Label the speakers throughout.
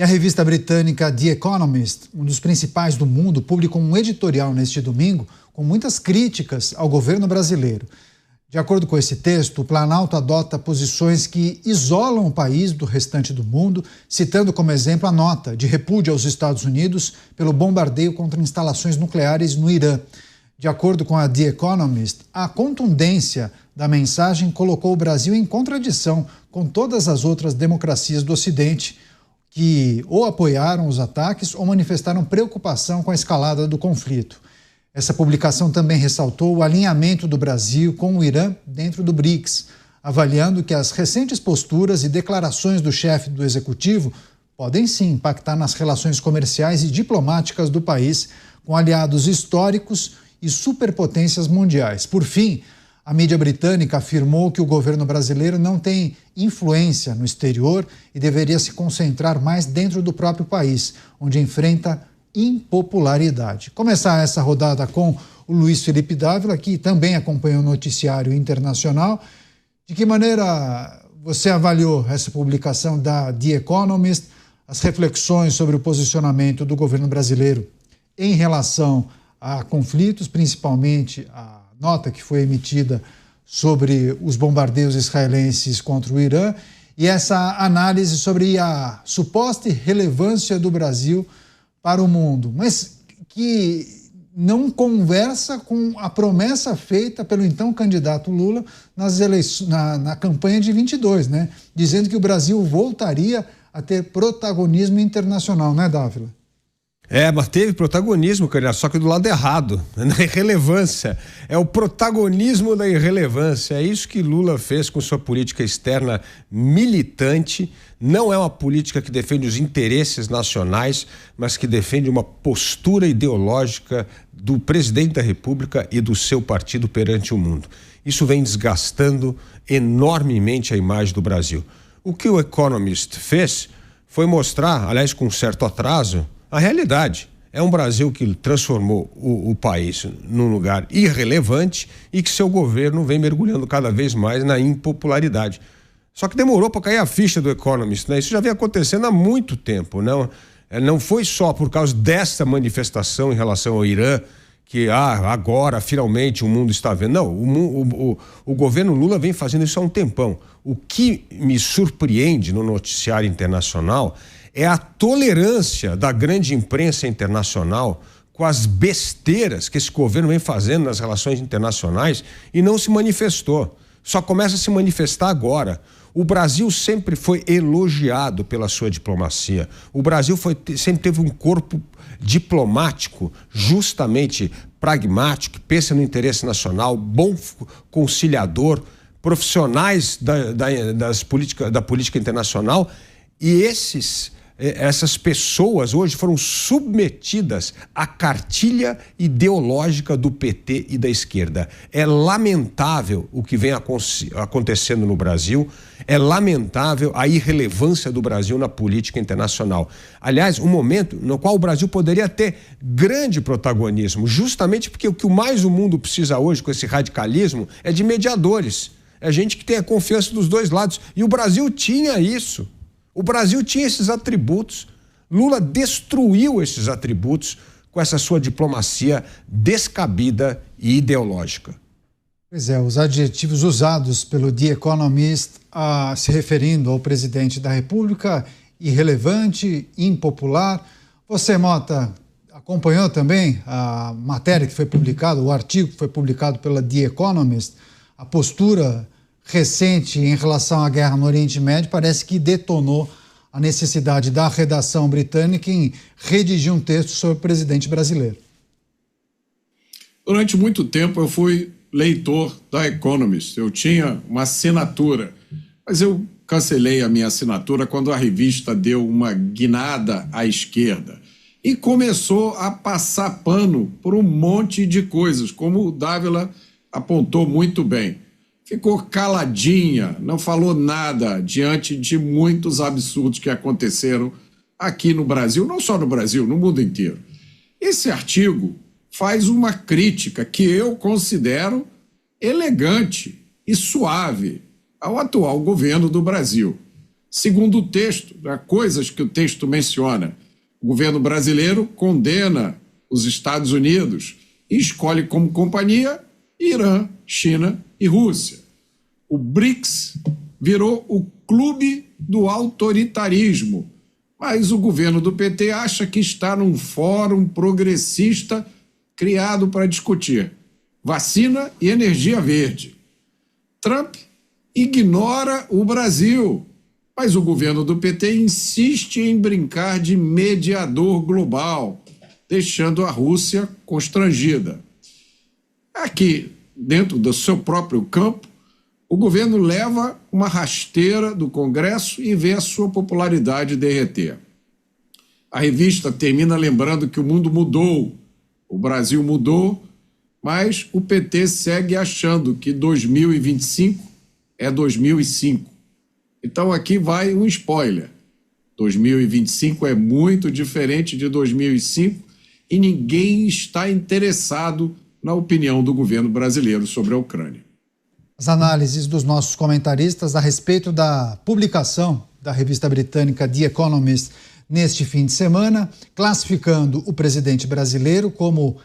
Speaker 1: E a revista britânica The Economist, um dos principais do mundo, publicou um editorial neste domingo com muitas críticas ao governo brasileiro. De acordo com esse texto, o Planalto adota posições que isolam o país do restante do mundo, citando como exemplo a nota de repúdio aos Estados Unidos pelo bombardeio contra instalações nucleares no Irã. De acordo com a The Economist, a contundência da mensagem colocou o Brasil em contradição com todas as outras democracias do Ocidente, que ou apoiaram os ataques ou manifestaram preocupação com a escalada do conflito. Essa publicação também ressaltou o alinhamento do Brasil com o Irã dentro do BRICS, avaliando que as recentes posturas e declarações do chefe do executivo podem sim impactar nas relações comerciais e diplomáticas do país com aliados históricos e superpotências mundiais. Por fim, a mídia britânica afirmou que o governo brasileiro não tem influência no exterior e deveria se concentrar mais dentro do próprio país, onde enfrenta impopularidade. Começar essa rodada com o Luiz Felipe Dávila, que também acompanha o noticiário internacional. De que maneira você avaliou essa publicação da The Economist, as reflexões sobre o posicionamento do governo brasileiro em relação a conflitos, principalmente a nota que foi emitida sobre os bombardeios israelenses contra o Irã e essa análise sobre a suposta relevância do Brasil para o mundo, mas que não conversa com a promessa feita pelo então candidato Lula na campanha de 22, né? Dizendo que o Brasil voltaria a ter protagonismo internacional, né, Dávila?
Speaker 2: Mas teve protagonismo, cara, só que do lado errado, na irrelevância. É o protagonismo da irrelevância. É isso que Lula fez com sua política externa militante. Não é uma política que defende os interesses nacionais, mas que defende uma postura ideológica do presidente da República e do seu partido perante o mundo. Isso vem desgastando enormemente a imagem do Brasil. O que o Economist fez foi mostrar, aliás, com certo atraso, a realidade. É um Brasil que transformou o país num lugar irrelevante e que seu governo vem mergulhando cada vez mais na impopularidade. Só que demorou para cair a ficha do Economist, né? Isso já vem acontecendo há muito tempo, não? Não foi só por causa dessa manifestação em relação ao Irã que agora finalmente o mundo está vendo. Não, o governo Lula vem fazendo isso há um tempão. O que me surpreende no noticiário internacional é a tolerância da grande imprensa internacional com as besteiras que esse governo vem fazendo nas relações internacionais e não se manifestou. Só começa a se manifestar agora. O Brasil sempre foi elogiado pela sua diplomacia. O Brasil sempre teve um corpo diplomático, justamente pragmático, que pensa no interesse nacional, bom conciliador, profissionais da política internacional, e essas pessoas hoje foram submetidas à cartilha ideológica do PT e da esquerda. É lamentável o que vem acontecendo no Brasil, é lamentável a irrelevância do Brasil na política internacional. Aliás, um momento no qual o Brasil poderia ter grande protagonismo, justamente porque o que mais o mundo precisa hoje com esse radicalismo é de mediadores, é gente que tenha confiança dos dois lados, e o Brasil tinha isso. O Brasil tinha esses atributos. Lula destruiu esses atributos com essa sua diplomacia descabida e ideológica.
Speaker 1: Pois é, os adjetivos usados pelo The Economist se referindo ao presidente da República: irrelevante, impopular. Você, Mota, acompanhou também a matéria que foi publicada, o artigo que foi publicado pela The Economist, a postura recente em relação à guerra no Oriente Médio parece que detonou a necessidade da redação britânica em redigir um texto sobre o presidente brasileiro.
Speaker 3: Durante muito tempo eu fui leitor da Economist, eu tinha uma assinatura, mas eu cancelei a minha assinatura quando a revista deu uma guinada à esquerda e começou a passar pano por um monte de coisas, como o Dávila apontou muito bem. Ficou caladinha, não falou nada diante de muitos absurdos que aconteceram aqui no Brasil, não só no Brasil, no mundo inteiro. Esse artigo faz uma crítica que eu considero elegante e suave ao atual governo do Brasil. Segundo o texto, coisas que o texto menciona, o governo brasileiro condena os Estados Unidos e escolhe como companhia Irã, China e Rússia. O BRICS virou o clube do autoritarismo, mas o governo do PT acha que está num fórum progressista criado para discutir vacina e energia verde. Trump ignora o Brasil, mas o governo do PT insiste em brincar de mediador global, deixando a Rússia constrangida. Aqui, dentro do seu próprio campo, o governo leva uma rasteira do Congresso e vê a sua popularidade derreter. A revista termina lembrando que o mundo mudou, o Brasil mudou, mas o PT segue achando que 2025 é 2005. Então aqui vai um spoiler. 2025 é muito diferente de 2005 e ninguém está interessado na opinião do governo brasileiro sobre a Ucrânia.
Speaker 1: As análises dos nossos comentaristas a respeito da publicação da revista britânica The Economist neste fim de semana, classificando o presidente brasileiro como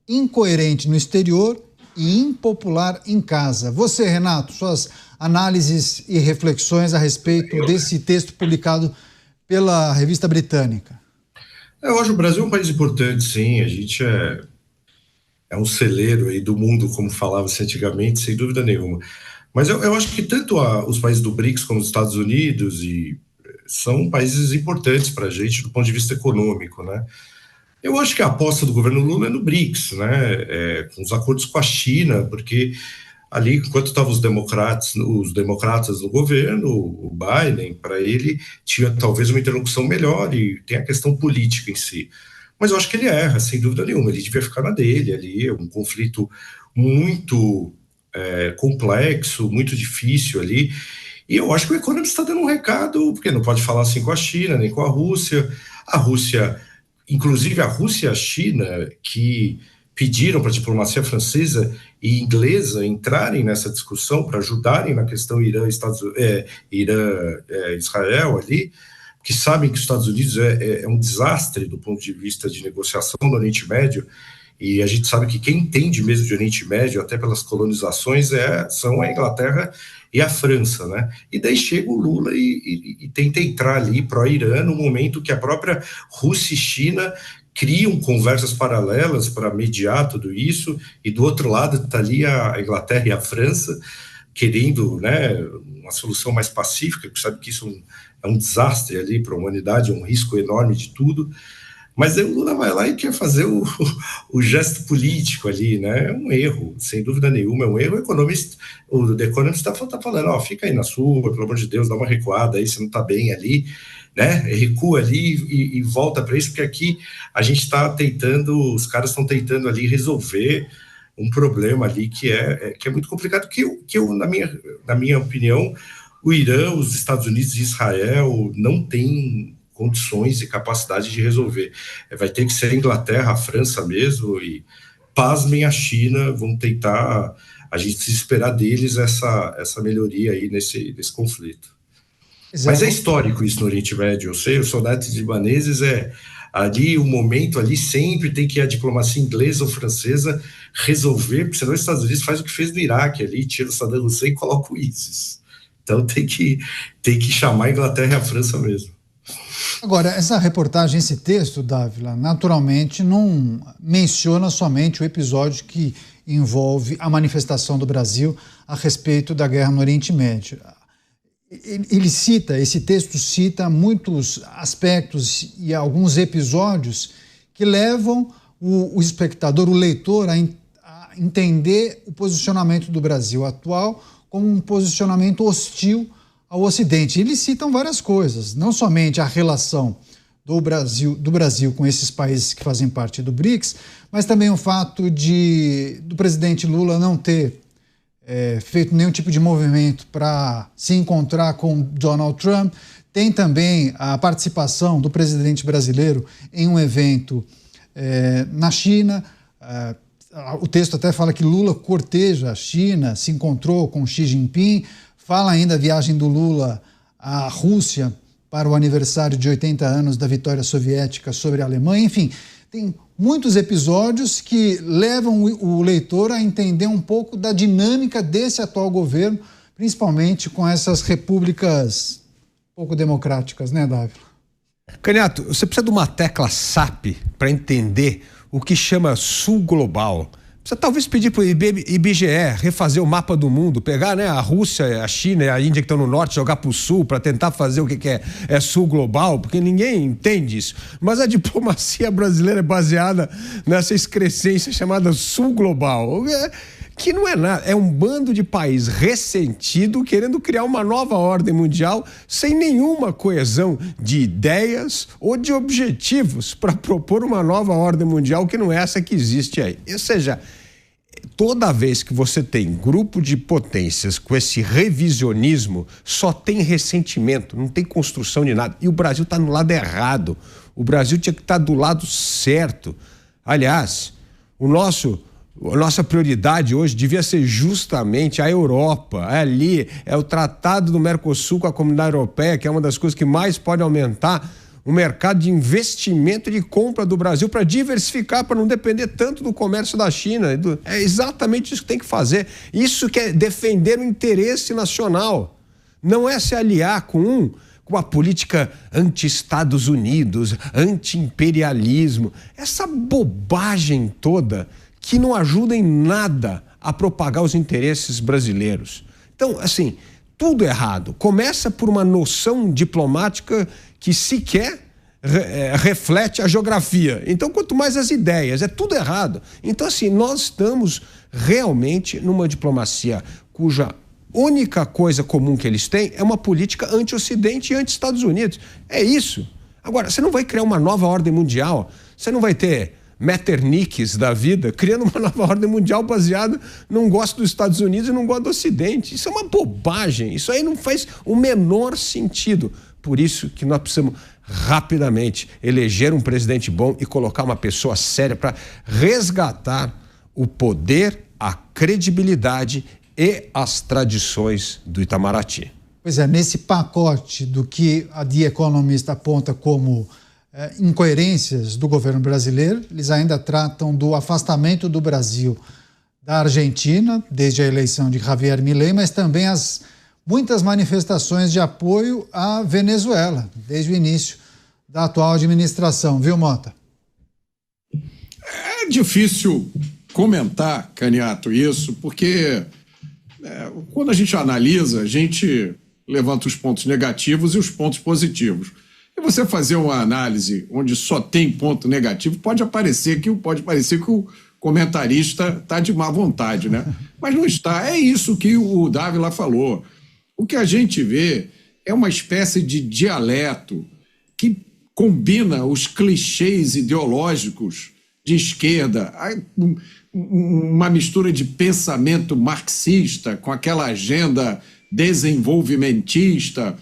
Speaker 1: incoerente no exterior e impopular em casa. Você, Renato, suas análises e reflexões a respeito desse texto publicado pela revista britânica.
Speaker 4: Eu acho que o Brasil é um país importante, sim. A gente é um celeiro aí do mundo, como falava-se antigamente, sem dúvida nenhuma. Mas eu acho que tanto os países do BRICS como os Estados Unidos são países importantes para a gente do ponto de vista econômico, né? Eu acho que a aposta do governo Lula é no BRICS, né? Com os acordos com a China, porque ali, enquanto estavam os democratas no governo, o Biden, para ele, tinha talvez uma interlocução melhor e tem a questão política em si. Mas eu acho que ele erra, sem dúvida nenhuma. Ele devia ficar na dele ali, é um conflito muito complexo, muito difícil ali. E eu acho que o Economist está dando um recado, porque não pode falar assim com a China, nem com a Rússia. A Rússia, inclusive a Rússia e a China, que pediram para a diplomacia francesa e inglesa entrarem nessa discussão para ajudarem na questão Irã-Israel ali, que sabem que os Estados Unidos é um desastre do ponto de vista de negociação no Oriente Médio, e a gente sabe que quem entende mesmo de Oriente Médio, até pelas colonizações, são a Inglaterra e a França, né? E daí chega o Lula e tenta entrar ali pró-Irã no momento que a própria Rússia e China criam conversas paralelas para mediar tudo isso, e do outro lado está ali a Inglaterra e a França querendo, né, uma solução mais pacífica, porque sabe que isso é um desastre ali para a humanidade, é um risco enorme de tudo. Mas aí o Lula vai lá e quer fazer o gesto político ali, né? É um erro, sem dúvida nenhuma, é um erro. O The Economist está falando, fica aí na sua, pelo amor de Deus, dá uma recuada aí, você não está bem ali, né? Recua ali e volta para isso, porque aqui a gente está tentando, os caras estão tentando ali resolver um problema ali que é muito complicado, que eu na minha opinião, o Irã, os Estados Unidos e Israel não têm condições e capacidade de resolver. Vai ter que ser a Inglaterra, a França mesmo, e pasmem a China, vão tentar, a gente se esperar deles essa melhoria aí nesse conflito. Exato. Mas é histórico isso no Oriente Médio, eu sou neto de libaneses, ali o momento ali sempre tem que a diplomacia inglesa ou francesa resolver, porque senão os Estados Unidos faz o que fez no Iraque ali, tira o Saddam Hussein e coloca o ISIS. Então tem que chamar a Inglaterra e a França mesmo.
Speaker 1: Agora, essa reportagem, esse texto, Dávila, naturalmente não menciona somente o episódio que envolve a manifestação do Brasil a respeito da guerra no Oriente Médio. Esse texto cita muitos aspectos e alguns episódios que levam o espectador, o leitor, a entender o posicionamento do Brasil atual como um posicionamento hostil ao Ocidente. Eles citam várias coisas, não somente a relação do Brasil com esses países que fazem parte do BRICS, mas também o fato do presidente Lula não ter feito nenhum tipo de movimento para se encontrar com Donald Trump. Tem também a participação do presidente brasileiro em um evento na China. O texto até fala que Lula corteja a China, se encontrou com Xi Jinping. Fala ainda a viagem do Lula a Rússia para o aniversário de 80 anos da vitória soviética sobre a Alemanha. Enfim, tem muitos episódios que levam o leitor a entender um pouco da dinâmica desse atual governo, principalmente com essas repúblicas pouco democráticas, né, Dávila?
Speaker 2: Candidato, você precisa de uma tecla SAP para entender o que chama Sul Global. Precisa talvez pedir para o IBGE refazer o mapa do mundo, pegar, né, a Rússia, a China e a Índia que estão no norte, jogar para o sul para tentar fazer o que é Sul Global, porque ninguém entende isso. Mas a diplomacia brasileira é baseada nessa excrescência chamada Sul Global, que não é nada, é um bando de país ressentido querendo criar uma nova ordem mundial sem nenhuma coesão de ideias ou de objetivos para propor uma nova ordem mundial que não é essa que existe aí. Ou seja, toda vez que você tem grupo de potências com esse revisionismo, só tem ressentimento, não tem construção de nada. E o Brasil está no lado errado. O Brasil tinha que estar do lado certo. Aliás, a nossa prioridade hoje devia ser justamente a Europa. Ali é o Tratado do Mercosul com a Comunidade Europeia, que é uma das coisas que mais pode aumentar o mercado de investimento e de compra do Brasil para diversificar, para não depender tanto do comércio da China. É exatamente isso que tem que fazer. Isso que é defender o interesse nacional. Não é se aliar com a política anti-Estados Unidos, anti-imperialismo. Essa bobagem toda que não ajuda em nada a propagar os interesses brasileiros. Então, assim, tudo errado. Começa por uma noção diplomática que sequer reflete a geografia. Então, quanto mais as ideias, é tudo errado. Então, assim, nós estamos realmente numa diplomacia cuja única coisa comum que eles têm é uma política anti-Ocidente e anti-Estados Unidos. É isso. Agora, você não vai criar uma nova ordem mundial, você não vai ter Metternichs da vida criando uma nova ordem mundial baseada não gosto dos Estados Unidos e não gosto do Ocidente. Isso é uma bobagem, isso aí não faz o menor sentido. Por isso que nós precisamos rapidamente eleger um presidente bom e colocar uma pessoa séria para resgatar o poder, a credibilidade e as tradições do Itamaraty.
Speaker 1: Pois é, nesse pacote do que a The Economist aponta como incoerências do governo brasileiro, eles ainda tratam do afastamento do Brasil da Argentina, desde a eleição de Javier Milei, mas também as muitas manifestações de apoio à Venezuela, desde o início da atual administração, viu, Mota?
Speaker 3: É difícil comentar, Caniato, isso, porque quando a gente analisa, a gente levanta os pontos negativos e os pontos positivos. E você fazer uma análise onde só tem ponto negativo, pode parecer que o comentarista está de má vontade, né? Mas não está. É isso que o Dávila falou. O que a gente vê é uma espécie de dialeto que combina os clichês ideológicos de esquerda, uma mistura de pensamento marxista com aquela agenda desenvolvimentista.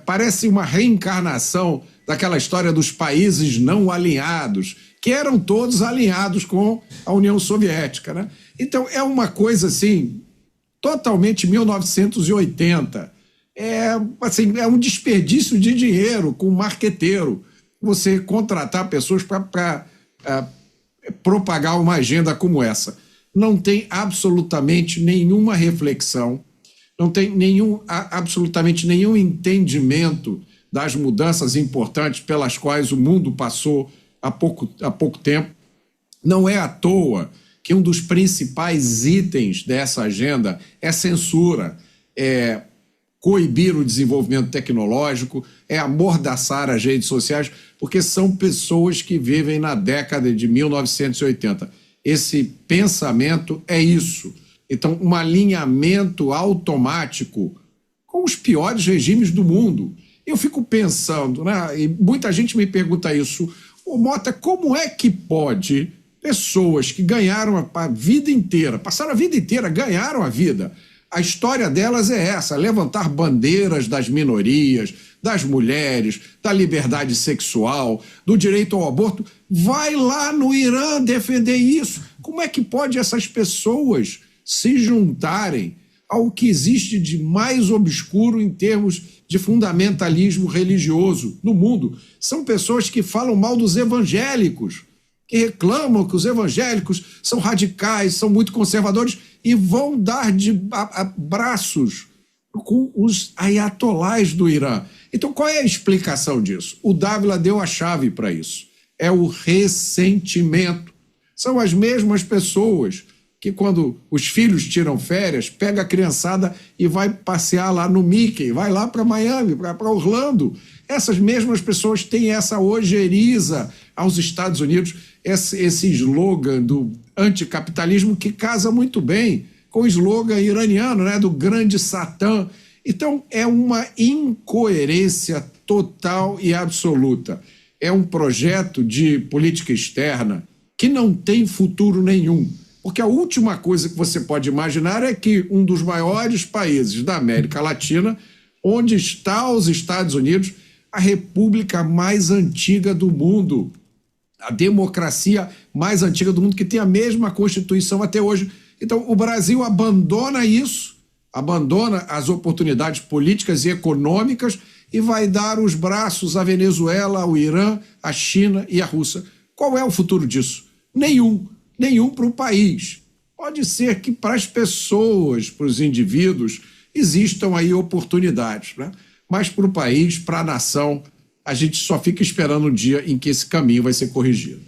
Speaker 3: Parece uma reencarnação daquela história dos países não alinhados, que eram todos alinhados com a União Soviética, né? Então, é uma coisa, assim, totalmente 1980. É um desperdício de dinheiro com marqueteiro. Você contratar pessoas para propagar uma agenda como essa. Não tem absolutamente nenhuma reflexão, não tem absolutamente nenhum entendimento das mudanças importantes pelas quais o mundo passou há pouco tempo. Não é à toa que um dos principais itens dessa agenda é censura, é coibir o desenvolvimento tecnológico, é amordaçar as redes sociais, porque são pessoas que vivem na década de 1980. Esse pensamento é isso. Então, um alinhamento automático com os piores regimes do mundo. Eu fico pensando, né? E muita gente me pergunta isso, Mota, como é que pode pessoas que ganharam a vida inteira, passaram a vida inteira, ganharam a vida, a história delas é essa, levantar bandeiras das minorias, das mulheres, da liberdade sexual, do direito ao aborto, vai lá no Irã defender isso. Como é que pode essas pessoas se juntarem ao que existe de mais obscuro em termos de fundamentalismo religioso no mundo. São pessoas que falam mal dos evangélicos, que reclamam que os evangélicos são radicais, são muito conservadores e vão dar de braços com os ayatolás do Irã. Então, qual é a explicação disso? O Dávila deu a chave para isso. É o ressentimento. São as mesmas pessoas que, quando os filhos tiram férias, pega a criançada e vai passear lá no Mickey, vai lá para Miami, para Orlando. Essas mesmas pessoas têm essa ojeriza aos Estados Unidos, esse slogan do anticapitalismo que casa muito bem com o slogan iraniano, né, do grande Satã. Então, é uma incoerência total e absoluta. É um projeto de política externa que não tem futuro nenhum. Porque a última coisa que você pode imaginar é que um dos maiores países da América Latina, onde está os Estados Unidos, a república mais antiga do mundo, a democracia mais antiga do mundo, que tem a mesma Constituição até hoje. Então, o Brasil abandona isso, abandona as oportunidades políticas e econômicas e vai dar os braços à Venezuela, ao Irã, à China e à Rússia. Qual é o futuro disso? Nenhum para o país. Pode ser que para as pessoas, para os indivíduos, existam aí oportunidades, né? Mas para o país, para a nação, a gente só fica esperando o dia em que esse caminho vai ser corrigido.